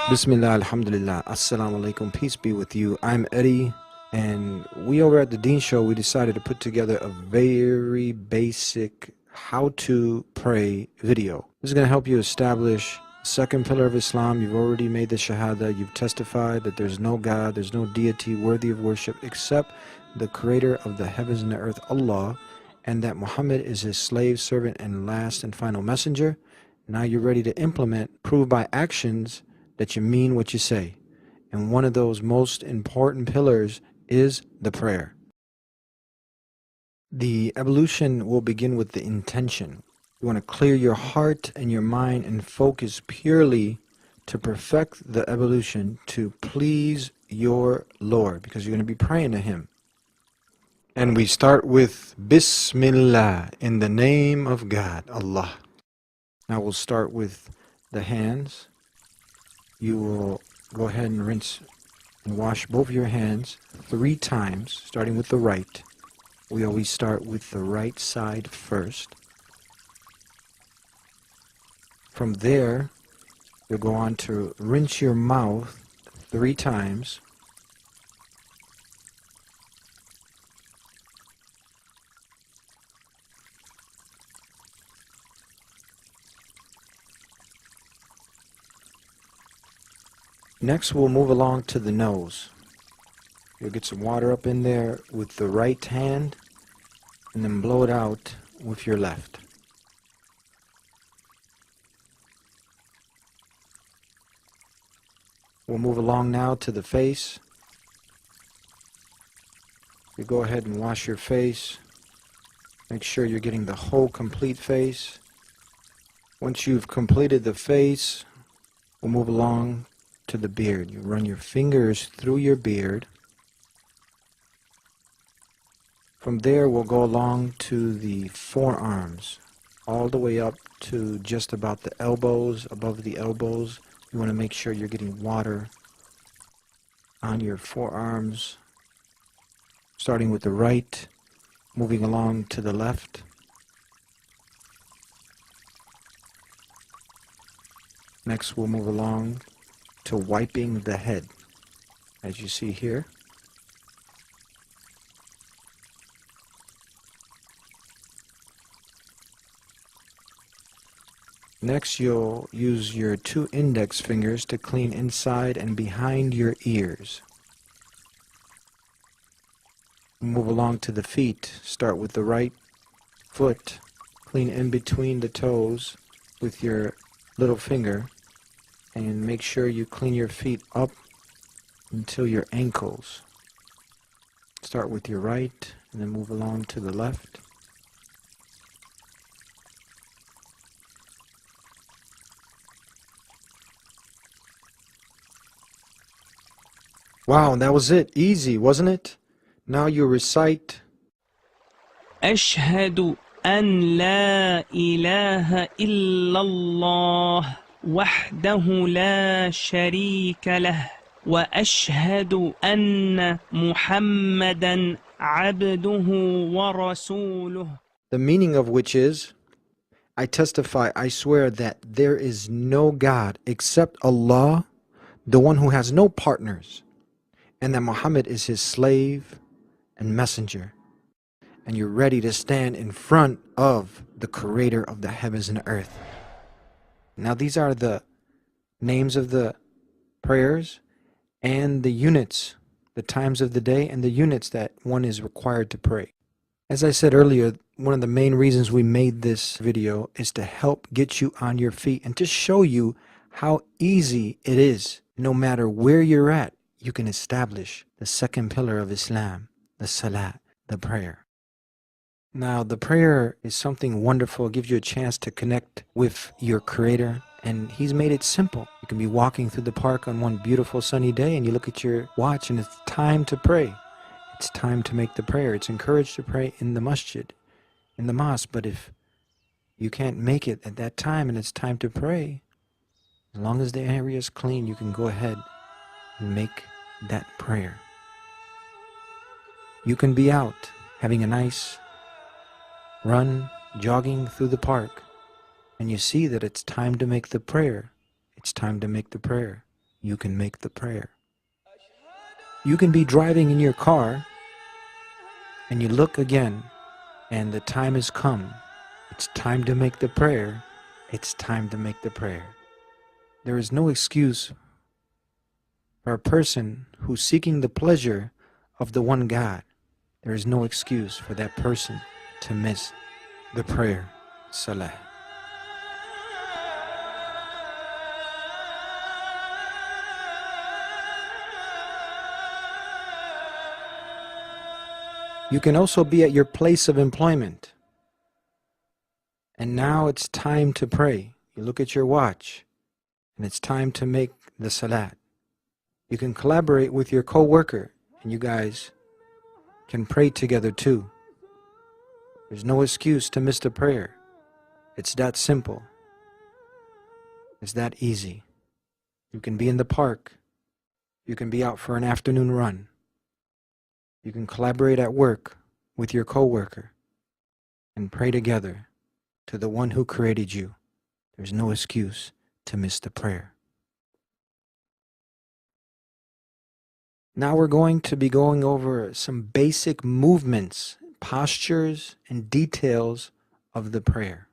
Bismillah, alhamdulillah, assalamu alaikum, peace be with you. I'm Eddie, and we over at the Deen Show, we decided to put together a very basic how to pray video. This is going to help you establish the second pillar of Islam. You've already made the Shahada, you've testified that there's no God, there's no deity worthy of worship except the creator of the heavens and the earth, Allah, and that Muhammad is his slave, servant, and last and final messenger. Now you're ready to implement, prove by actions that you mean what you say. And one of those most important pillars is the prayer. The evolution will begin with the intention. You want to clear your heart and your mind and focus purely to perfect the evolution to please your Lord, because you're going to be praying to Him. And we start with Bismillah, in the name of God, Allah. Now we'll start with the hands. You will go ahead and rinse and wash both your hands 3 times, starting with the right. We always start with the right side first. From there, you'll go on to rinse your mouth 3 times. Next, we'll move along to the nose. You'll get some water up in there with the right hand and then blow it out with your left. We'll move along now to the face. You go ahead and wash your face. Make sure you're getting the whole complete face. Once you've completed the face, we'll move along to the beard. You run your fingers through your beard. From there, we'll go along to the forearms, all the way up to just about the elbows, above the elbows. You want to make sure you're getting water on your forearms, starting with the right, moving along to the left. Next, we'll move along to wiping the head, as you see here. Next, you'll use your 2 index fingers to clean inside and behind your ears. Move along to the feet. Start with the right foot. Clean in between the toes with your little finger. And make sure you clean your feet up until your ankles. Start with your right and then move along to the left. Wow, that was it. Easy, wasn't it? Now you recite أشهد أن لا إله إلا الله وحده لا شريك له وأشهد أن محمدا عبده ورسوله. The meaning of which is, I testify, I swear that there is no God except Allah, the one who has no partners, and that Muhammad is his slave and messenger. And you're ready to stand in front of the creator of the heavens and the earth. Now these are the names of the prayers and the units, the times of the day and the units that one is required to pray. As I said earlier, one of the main reasons we made this video is to help get you on your feet and to show you how easy it is. No matter where you're at, you can establish the second pillar of Islam, the salat, the prayer. Now, the prayer is something wonderful. It gives you a chance to connect with your Creator, and He's made it simple. You can be walking through the park on one beautiful sunny day, and you look at your watch, and it's time to pray. It's time to make the prayer. It's encouraged to pray in the masjid, in the mosque, but if you can't make it at that time and it's time to pray, as long as the area is clean, you can go ahead and make that prayer. You can be out having a nice run, jogging through the park, and you see that it's time to make the prayer. It's time to make the prayer. you can make the prayer. You can be driving in your car and you look again and the time has come. It's time to make the prayer. It's time to make the prayer. There is no excuse for a person who's seeking the pleasure of the one God. There is no excuse for that person to miss the prayer, Salah. You can also be at your place of employment, and now it's time to pray. You look at your watch, and it's time to make the Salat. You can collaborate with your co-worker, and you guys can pray together too. There's no excuse to miss the prayer. It's that simple. It's that easy. You can be in the park. You can be out for an afternoon run. You can collaborate at work with your co-worker and pray together to the one who created you. There's no excuse to miss the prayer. Now we're going to be going over some basic movements, postures, and details of the prayer.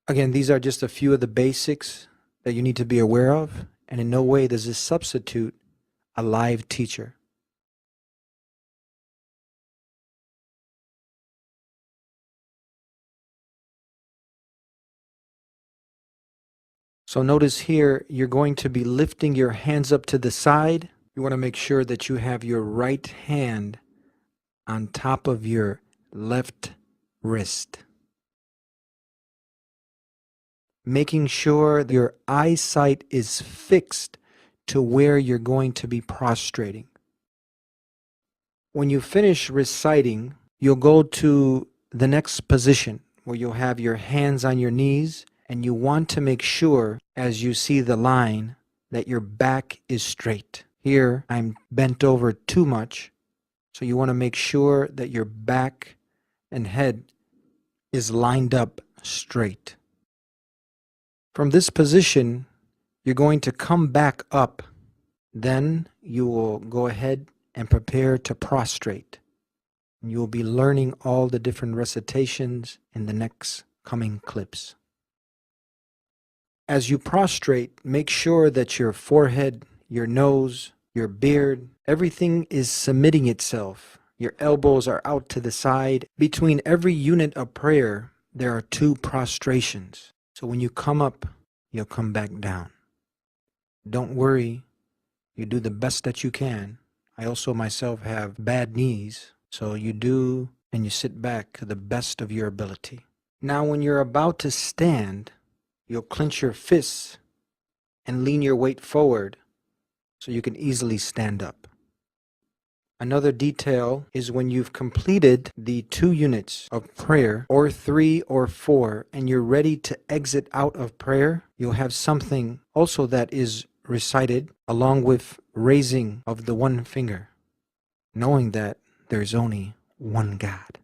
Again, these are just a few of the basics that you need to be aware of, and in no way does this substitute a live teacher. So notice here, you're going to be lifting your hands up to the side. You want to make sure that you have your right hand on top of your left wrist. Making sure that your eyesight is fixed to where you're going to be prostrating. When you finish reciting, you'll go to the next position where you'll have your hands on your knees, and you want to make sure as you see the line that your back is straight. Here I'm bent over too much, so you want to make sure that your back and head is lined up straight. From this position, you're going to come back up. Then you will go ahead and prepare to prostrate. You will be learning all the different recitations in the next coming clips. As you prostrate, make sure that your forehead, your nose, your beard, everything is submitting itself. Your elbows are out to the side. Between every unit of prayer, there are 2 prostrations. So when you come up, you'll come back down. Don't worry, you do the best that you can. I also myself have bad knees, so you do and you sit back to the best of your ability. Now when you're about to stand, you'll clench your fists and lean your weight forward so you can easily stand up. Another detail is when you've completed the 2 units of prayer, or 3 or 4, and you're ready to exit out of prayer, you'll have something also that is recited along with raising of the 1 finger, knowing that there's only one God.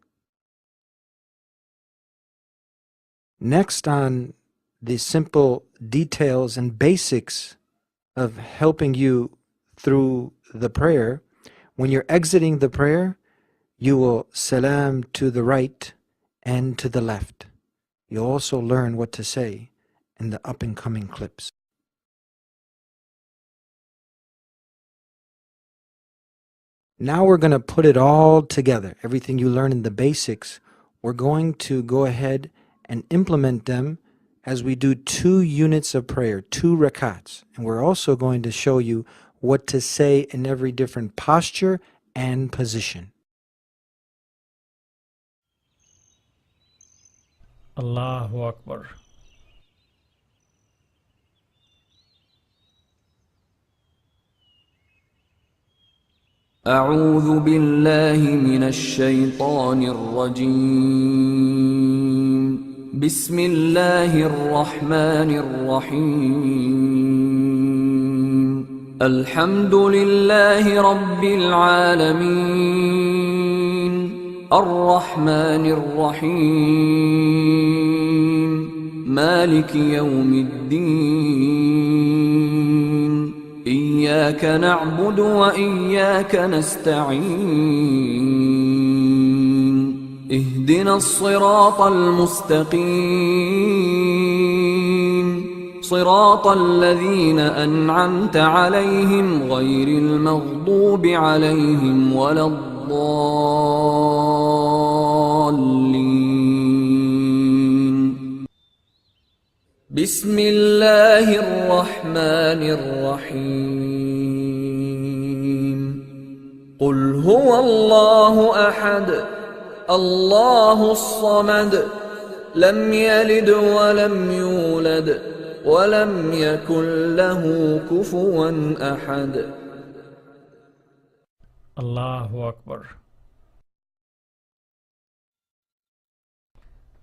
Next on the simple details and basics of helping you through the prayer, when you're exiting the prayer, you will salam to the right and to the left. You'll also learn what to say in the up and coming clips. Now we're going to put it all together. Everything you learn in the basics, we're going to go ahead and implement them as we do 2 units of prayer, 2 rakats. And we're also going to show you what to say in every different posture and position. Allahu Akbar. أعوذ بالله من الشيطان الرجيم بسم الله الرحمن الرحيم الحمد لله رب العالمين الرحمن الرحيم مالك يوم الدين إياك نعبد وإياك نستعين اهدنا الصراط المستقيم صراط الذين أنعمت عليهم غير المغضوب عليهم ولا الضالين. بسم الله الرحمن الرحيم. قل هو الله أحد الله الصمد لم يلد ولم يولد ولم يكن له كفوا أحد. الله أكبر.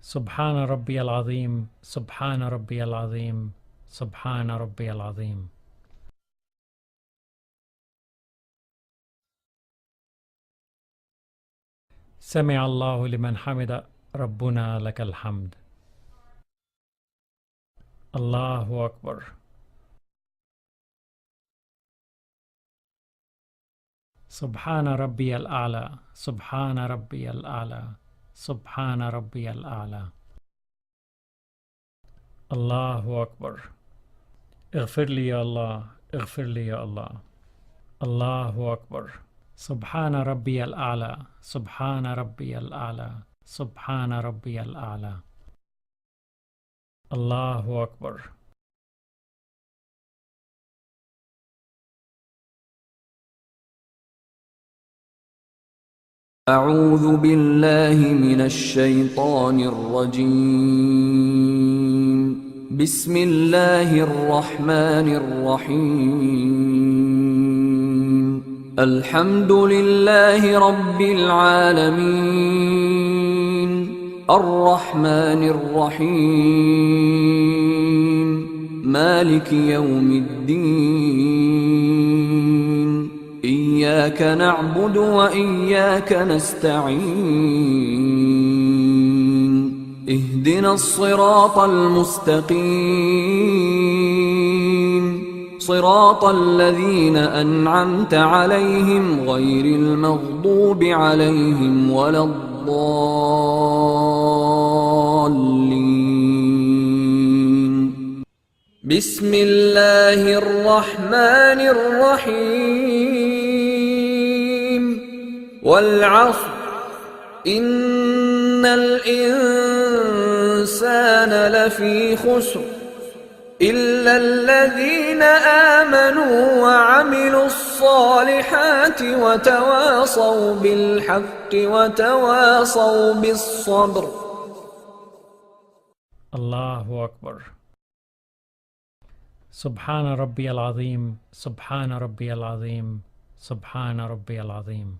سبحان ربي العظيم سبحان ربي العظيم سبحان ربي العظيم. سمع الله لمن حمد ربنا لك الحمد. الله أكبر. سبحان ربي الأعلى سبحان ربي الأعلى سبحان ربي الأعلى. الله أكبر. اغفر لي يا الله اغفر لي يا الله. الله أكبر. سبحان ربي الأعلى سبحان ربي الأعلى سبحان ربي الأعلى. الله أكبر. أعوذ بالله من الشيطان الرجيم. بسم الله الرحمن الرحيم. الحمد لله رب العالمين الرحمن الرحيم مالك يوم الدين إياك نعبد وإياك نستعين اهدنا الصراط المستقيم صراط الذين أنعمت عليهم غير المغضوب عليهم ولا الضالين. بسم الله الرحمن الرحيم. والعصر إن الإنسان لفي خسر إلا الذين آمنوا وعملوا الصالحات وتواصوا بالحق وتواصوا بالصبر. الله أكبر. سبحان ربي العظيم سبحان ربي العظيم سبحان ربي العظيم.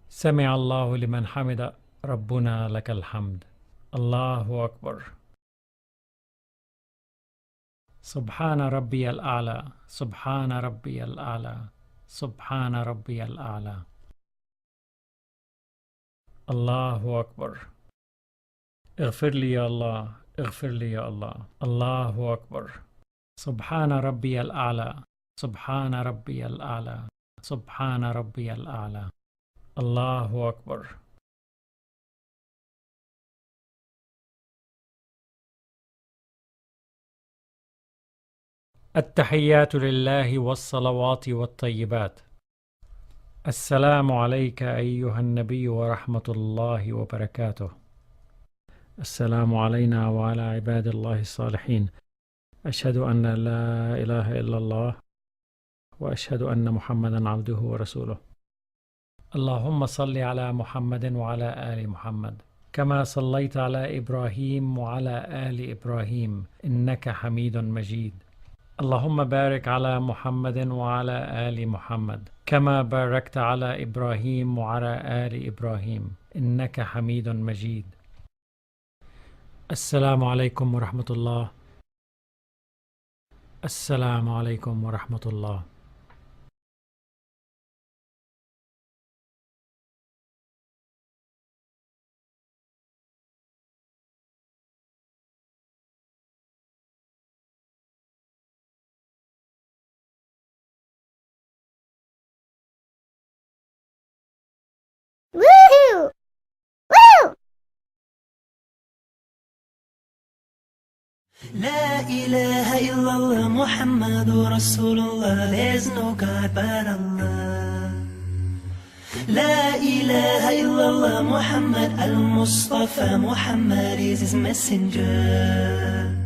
سمع الله لمن حمد ربنا لك الحمد. الله أكبر. سبحان ربي الأعلى سبحان ربي الأعلى سبحان ربي الأعلى. الله أكبر. اغفر لي يا الله اغفر لي يا الله. الله أكبر. سبحان ربي الأعلى سبحان ربي الأعلى سبحان ربي الأعلى. الله أكبر. التحيات لله والصلوات والطيبات. السلام عليك أيها النبي ورحمة الله وبركاته. السلام علينا وعلى عباد الله الصالحين. أشهد أن لا إله إلا الله وأشهد أن محمدا عبده ورسوله. اللهم صل على محمد وعلى آل محمد كما صليت على إبراهيم وعلى آل إبراهيم إنك حميد مجيد. اللهم بارك على محمد وعلى آل محمد كما باركت على إبراهيم وعلى آل إبراهيم إنك حميد مجيد. السلام عليكم ورحمة الله. السلام عليكم ورحمة الله. La ilaha illallah Muhammadur Rasulullah, there's no God but Allah. La ilaha illallah Muhammad al-Mustafa, Muhammad is his messenger.